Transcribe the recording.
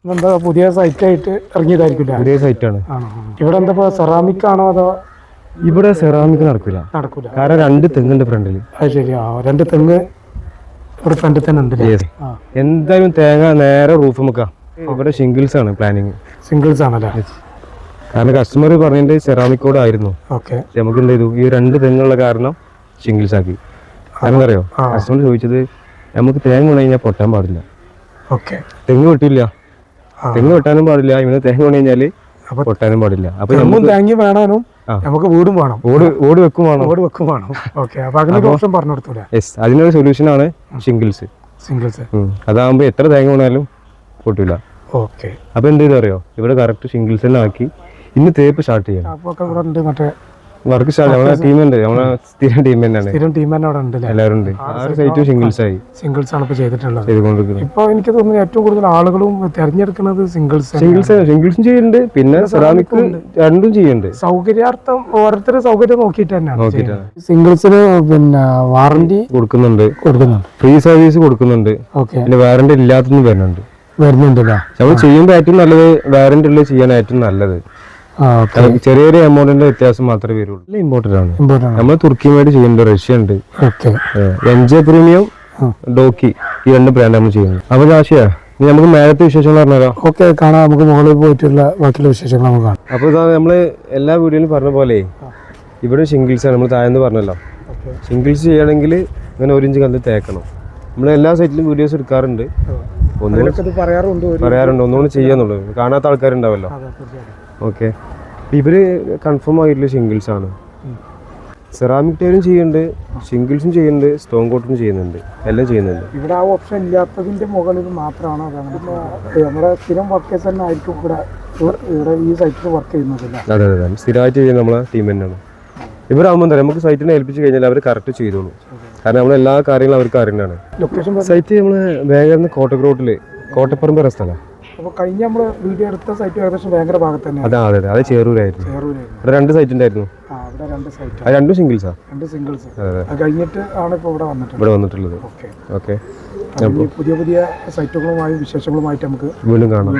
എന്താ പുതിയ സൈറ്റ് ആയിട്ട് ഇറങ്ങിയതായിരിക്കില്ല? പുതിയ സൈറ്റാണ്. ഇവിടെ എന്താ സെറാമിക് ആണോ അതോ? ഇവിടെ സെറാമിക് നടക്കൂല, കാരണം 2 തെങ്ങുണ്ട് ഫ്രണ്ടില്. അത് ശരി. 2 തെങ്ങ് ഇവിടെ ഫ്രണ്ടിൽ തന്നെ ഉണ്ട്. എന്തായാലും തേങ്ങ നേരെ റൂഫ് വെക്കാം. ഇവിടെ ഷിംഗിൾസ് ആണ് പ്ലാനിങ്. സിംഗിൾസ് ആണല്ലേ? കാരണം കസ്റ്റമർ പറഞ്ഞിട്ട് സെറാമിക് കോഡ് ആയിരുന്നു. ഓക്കെ. നമുക്ക് എന്ത് ചെയ്തു, ഈ 2 തെങ്ങുള്ള കാരണം ഷിംഗിൾസ് ആക്കി. കാരണം അറിയോ, കസ്റ്റമർ ചോദിച്ചത് നമുക്ക് തേങ്ങ വീണ് കഴിഞ്ഞാൽ പൊട്ടാൻ പാടില്ല. ഓക്കെ. തെങ്ങ് വെട്ടില്ല, തെങ്ങ് വെട്ടാനും പാടില്ല, ഇവന് തേങ്ങ വീണ് കഴിഞ്ഞാല് പൊട്ടാനും പാടില്ല. അപ്പൊ തേങ്ങ വേണാനും നമുക്ക് വീടും വേണം, ഓട് വെക്കും വേണം. ഓക്കെ. അപ്പൊ അതിനൊരു ഓപ്ഷൻ പറഞ്ഞു കൊടുത്തൂല? യെസ്, അതിനൊരു സൊല്യൂഷൻ ആണ് ഷിംഗിൾസ്. അതാകുമ്പോ എത്ര തേങ്ങ വീണാലും പൊട്ടില്ല. ഓക്കെ. അപ്പൊ എന്ത് ചെയ്തു അറിയോ, ഇവിടെ കറക്റ്റ് ഷിംഗിൾസ് തന്നെ ആക്കി ഇന്ന് തേപ്പ് സ്റ്റാർട്ട് ചെയ്യണം. വർക്ക് സ്റ്റാർട്ട്, നമ്മളെ ടീമുണ്ട്, നമ്മളെ സ്ഥിരം ടീം തന്നെയാണ്. എല്ലാവരും ഉണ്ട്. സൈറ്റും ഷിംഗിൾസ് ആയി. സിംഗിൾസ് ആണ് ചെയ്തിട്ടുള്ളത്. ചെയ്തുകൊണ്ടിരിക്കുന്നത്. ഇപ്പൊ എനിക്ക് തോന്നുന്നു ഏറ്റവും കൂടുതൽ ആളുകളും തിരഞ്ഞെടുക്കുന്നത് ഷിംഗിൾസും ചെയ്യുന്നുണ്ട്, പിന്നെ സെറാമിക് രണ്ടും ചെയ്യുന്നുണ്ട്. സൗകര്യാർത്ഥം ഓരോരുത്തർ സൗകര്യം നോക്കിയിട്ട് തന്നെയാണ്. സിംഗിൾസിന് പിന്നെ വാറന്റി കൊടുക്കുന്നുണ്ട്, ഫ്രീ സർവീസ് കൊടുക്കുന്നുണ്ട്. പിന്നെ വാറന്റി ഇല്ലാത്തതും വരുന്നുണ്ടല്ലേ? നമ്മൾ ചെയ്യുമ്പോൾ ഏറ്റവും നല്ലത് വാറന്റി ഉള്ളത് ചെയ്യാൻ ഏറ്റവും നല്ലത്. ചെറിയൊരു എമൗണ്ടിന്റെ വ്യത്യാസം മാത്രമേ വരുള്ളൂ. ഇമ്പോർട്ടന്റ് ആണ്. നമ്മൾ തുർക്കിയുമായിട്ട് ചെയ്യുന്നുണ്ട്, റഷ്യ ഉണ്ട്, എൻജെ പ്രീമിയം, ഡോക്കി, ഈ 2 ബ്രാൻഡ് നമ്മൾ ചെയ്യുന്നത്. അപ്പൊ ജാഷിയ, നമുക്ക് മേലത്തെ വിശേഷങ്ങൾ പറഞ്ഞാലോ? ഓക്കെ, കാണാം. നമുക്ക് മുകളിൽ പോയിട്ടുള്ള ബാക്കിയുള്ള വിശേഷങ്ങൾ നമുക്ക് കാണാം. അപ്പൊ ഇതാ നമ്മള് എല്ലാ വീഡിയോയിലും പറഞ്ഞ പോലെ ഇവിടെ ഷിംഗിൾസ് ആണ്. നമ്മൾ താഴെന്ന് പറഞ്ഞല്ലോ, ഷിംഗിൾസ് ചെയ്യണമെങ്കിൽ ഇങ്ങനെ 1 ഇഞ്ച് കല്ല് തേക്കണം. നമ്മൾ എല്ലാ സൈറ്റിലും വീഡിയോസ് എടുക്കാറുണ്ട്, പറയാറുണ്ട്, ഒന്നുകൂടി ചെയ്യാന്നുള്ളൂ. കാണാത്ത ആൾക്കാരുണ്ടാവല്ലോ. ഓക്കെ. ഇവര് കൺഫേം ആയിട്ടുള്ള ഷിംഗിൾസ് ആണ്. സെറാമിക് ടൈലും ചെയ്യുന്നുണ്ട്, ഷിംഗിൾസും ചെയ്യുന്നുണ്ട്, സ്റ്റോൺ കോട്ടും ചെയ്യുന്നുണ്ട്, എല്ലാം ചെയ്യുന്നുണ്ട്. ഇവിടെ ആ ഓപ്ഷൻ ഇല്ലാത്തതിന്റെ മുകളിൽ മാത്രമാണ് നമ്മുടെ സ്ഥിരം വർക്കേഴ്സ് തന്നെ ആയിരിക്കും ഇവിടെ ഈ സൈറ്റിൽ വർക്ക് ചെയ്യുന്നത്. അതെ, സ്ഥിരമായിട്ട് ചെയ്യുന്ന നമ്മളെ ടീം തന്നെയാണ്. ഇവരാകുമ്പോൾ എന്താ, നമുക്ക് സൈറ്റിനെ ഏൽപ്പിച്ച് കഴിഞ്ഞാൽ അവർ കറക്റ്റ് ചെയ്തോളൂ. കാരണം നമ്മൾ എല്ലാ കാര്യങ്ങളും അവർക്ക് അറിയുന്നതാണ്. സൈറ്റ് നമ്മള് വേഗം കോട്ടക്കരോട്ടില്, കോട്ടപ്പറമ്പ് എന്ന സ്ഥലം. അപ്പോൾ കഴിഞ്ഞ നമ്മൾ വീഡിയോ എടുത്ത സൈറ്റ് ഏകദേശം ഭയങ്കര ഭാഗത്ത് തന്നെ. അതെ, അത് ചേറൂരായിരുന്നു. ഇവിടെ 2 സൈറ്റ് ഉണ്ടായിരുന്നു. അത് 2 സിംഗിൾസാ. കഴിഞ്ഞിട്ട് ആണ് ഇപ്പോൾ ഇവിടെ വന്നിട്ടുള്ളത്. ഓക്കെ. പുതിയ സൈറ്റുകളുമായി വിശേഷങ്ങളുമായിട്ട് നമുക്ക് വീണ്ടും കാണാം.